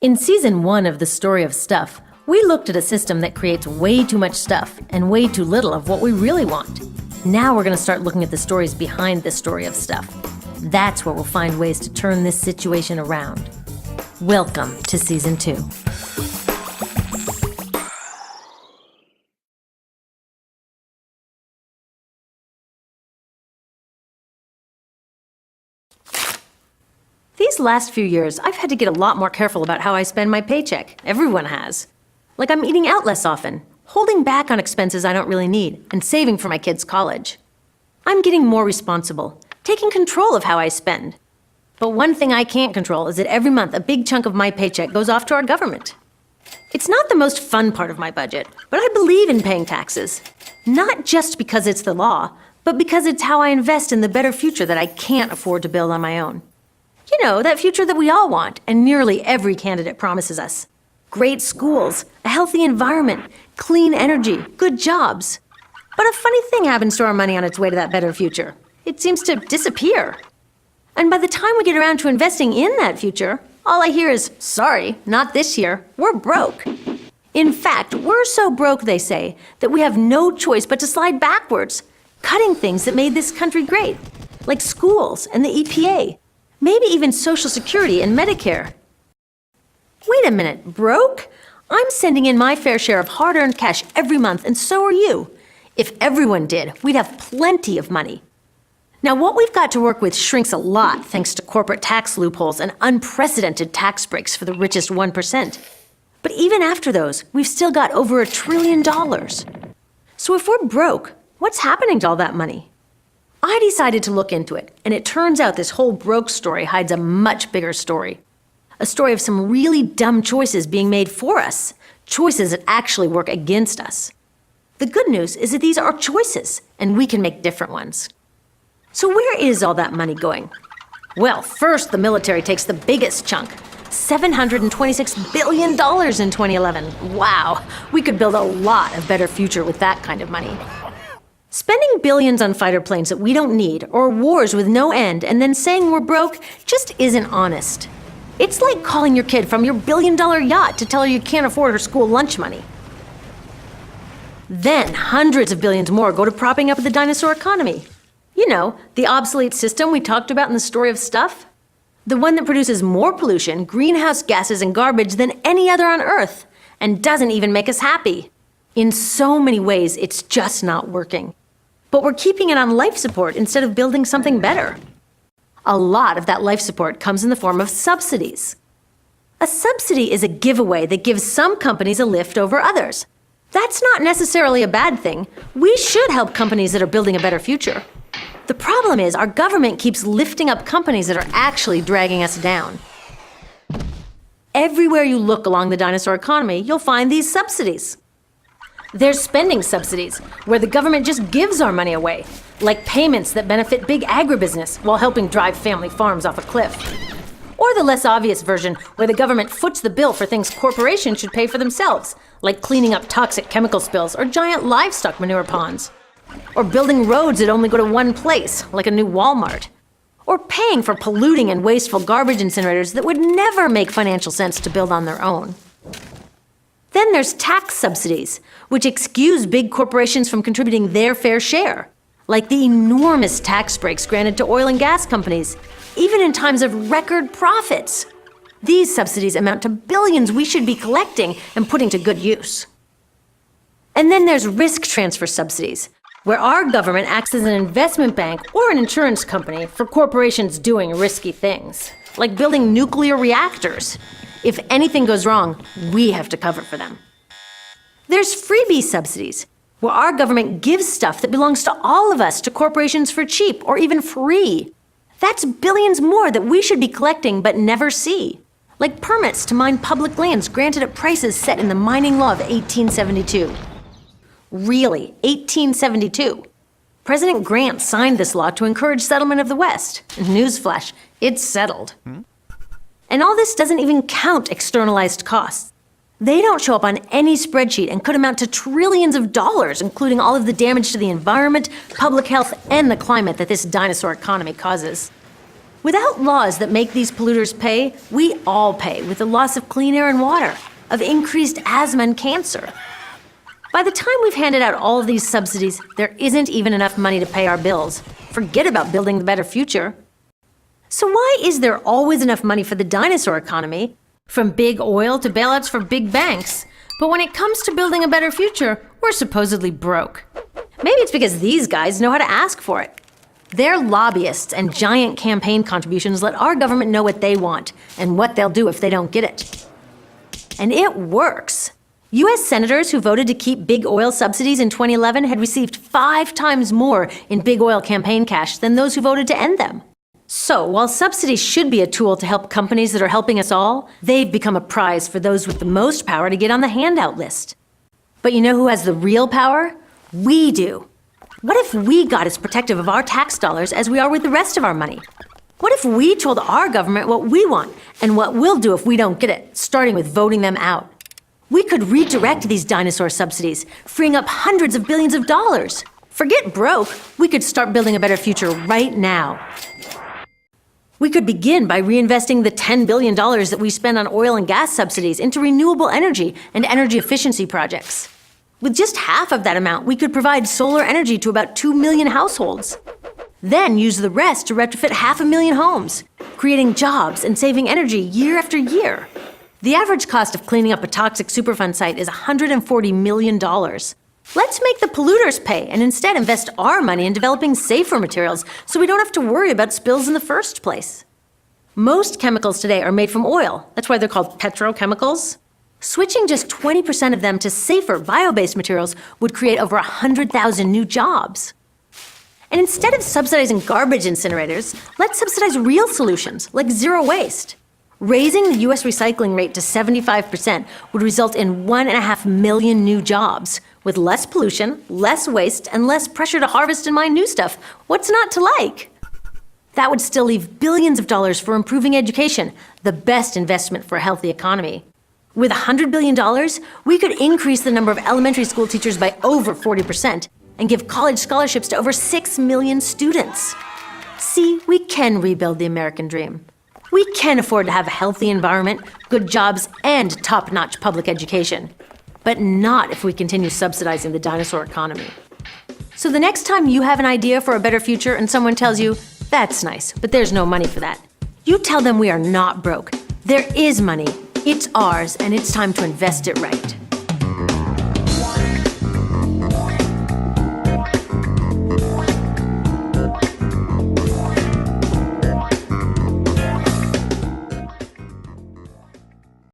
In Season 1 of The Story of Stuff, we looked at a system that creates way too much stuff and way too little of what we really want. Now we're going to start looking at the stories behind the story of stuff. That's where we'll find ways to turn this situation around. Welcome to Season 2. These last few years, I've had to get a lot more careful about how I spend my paycheck. Everyone has. Like I'm eating out less often, holding back on expenses I don't really need, and saving for my kids' college. I'm getting more responsible, taking control of how I spend. But one thing I can't control is that every month a big chunk of my paycheck goes off to our government. It's not the most fun part of my budget, but I believe in paying taxes. Not just because it's the law, but because it's how I invest in the better future that I can't afford to build on my own. You know, that future that we all want, and nearly every candidate promises us. Great schools, a healthy environment, clean energy, good jobs. But a funny thing happens to our money on its way to that better future. It seems to disappear. And by the time we get around to investing in that future, all I hear is, sorry, not this year, we're broke. In fact, we're so broke, they say, that we have no choice but to slide backwards, cutting things that made this country great, like schools and the EPA. Maybe even Social Security and Medicare. Wait a minute, broke? I'm sending in my fair share of hard-earned cash every month, and so are you. If everyone did, we'd have plenty of money. Now, what we've got to work with shrinks a lot thanks to corporate tax loopholes and unprecedented tax breaks for the richest 1%. But even after those, we've still got over $1 trillion. So if we're broke, what's happening to all that money? I decided to look into it, and it turns out this whole broke story hides a much bigger story. A story of some really dumb choices being made for us, choices that actually work against us. The good news is that these are choices, and we can make different ones. So where is all that money going? Well, first the military takes the biggest chunk, $726 billion in 2011. Wow, we could build a lot of better future with that kind of money. Spending billions on fighter planes that we don't need, or wars with no end, and then saying we're broke just isn't honest. It's like calling your kid from your billion-dollar yacht to tell her you can't afford her school lunch money. Then hundreds of billions more go to propping up the dinosaur economy. You know, the obsolete system we talked about in the story of stuff? The one that produces more pollution, greenhouse gases, and garbage than any other on Earth, and doesn't even make us happy. In so many ways, it's just not working. But we're keeping it on life support instead of building something better. A lot of that life support comes in the form of subsidies. A subsidy is a giveaway that gives some companies a lift over others. That's not necessarily a bad thing. We should help companies that are building a better future. The problem is our government keeps lifting up companies that are actually dragging us down. Everywhere you look along the dinosaur economy, you'll find these subsidies. There's spending subsidies, where the government just gives our money away, like payments that benefit big agribusiness while helping drive family farms off a cliff. Or the less obvious version, where the government foots the bill for things corporations should pay for themselves, like cleaning up toxic chemical spills or giant livestock manure ponds. Or building roads that only go to one place, like a new Walmart. Or paying for polluting and wasteful garbage incinerators that would never make financial sense to build on their own. Then there's tax subsidies, which excuse big corporations from contributing their fair share, like the enormous tax breaks granted to oil and gas companies, even in times of record profits. These subsidies amount to billions we should be collecting and putting to good use. And then there's risk transfer subsidies, where our government acts as an investment bank or an insurance company for corporations doing risky things, like building nuclear reactors. If anything goes wrong, we have to cover for them. There's freebie subsidies, where our government gives stuff that belongs to all of us to corporations for cheap or even free. That's billions more that we should be collecting but never see, like permits to mine public lands granted at prices set in the mining law of 1872. Really, 1872. President Grant signed this law to encourage settlement of the West. Newsflash, it's settled. And all this doesn't even count externalized costs. They don't show up on any spreadsheet and could amount to trillions of dollars, including all of the damage to the environment, public health, and the climate that this dinosaur economy causes. Without laws that make these polluters pay, we all pay with the loss of clean air and water, of increased asthma and cancer. By the time we've handed out all of these subsidies, there isn't even enough money to pay our bills. Forget about building the better future. So why is there always enough money for the dinosaur economy, from big oil to bailouts for big banks, but when it comes to building a better future, we're supposedly broke? Maybe it's because these guys know how to ask for it. Their lobbyists and giant campaign contributions let our government know what they want and what they'll do if they don't get it. And it works. U.S. senators who voted to keep big oil subsidies in 2011 had received 5 times more in big oil campaign cash than those who voted to end them. So, while subsidies should be a tool to help companies that are helping us all, they've become a prize for those with the most power to get on the handout list. But you know who has the real power? We do. What if we got as protective of our tax dollars as we are with the rest of our money? What if we told our government what we want and what we'll do if we don't get it, starting with voting them out? We could redirect these dinosaur subsidies, freeing up hundreds of billions of dollars. Forget broke, we could start building a better future right now. We could begin by reinvesting the $10 billion that we spend on oil and gas subsidies into renewable energy and energy efficiency projects. With just half of that amount, we could provide solar energy to about 2 million households. Then use the rest to retrofit 500,000 homes, creating jobs and saving energy year after year. The average cost of cleaning up a toxic Superfund site is $140 million. Let's make the polluters pay and instead invest our money in developing safer materials so we don't have to worry about spills in the first place. Most chemicals today are made from oil. That's why they're called petrochemicals. Switching just 20% of them to safer bio-based materials would create over 100,000 new jobs. And instead of subsidizing garbage incinerators, let's subsidize real solutions like zero waste. Raising the U.S. recycling rate to 75% would result in 1.5 million new jobs, with less pollution, less waste, and less pressure to harvest and mine new stuff. What's not to like? That would still leave billions of dollars for improving education, the best investment for a healthy economy. With $100 billion, we could increase the number of elementary school teachers by over 40% and give college scholarships to over 6 million students. See, we can rebuild the American dream. We can afford to have a healthy environment, good jobs, and top-notch public education. But not if we continue subsidizing the dinosaur economy. So the next time you have an idea for a better future and someone tells you, "That's nice, but there's no money for that," you tell them we are not broke. There is money. It's ours, and it's time to invest it right.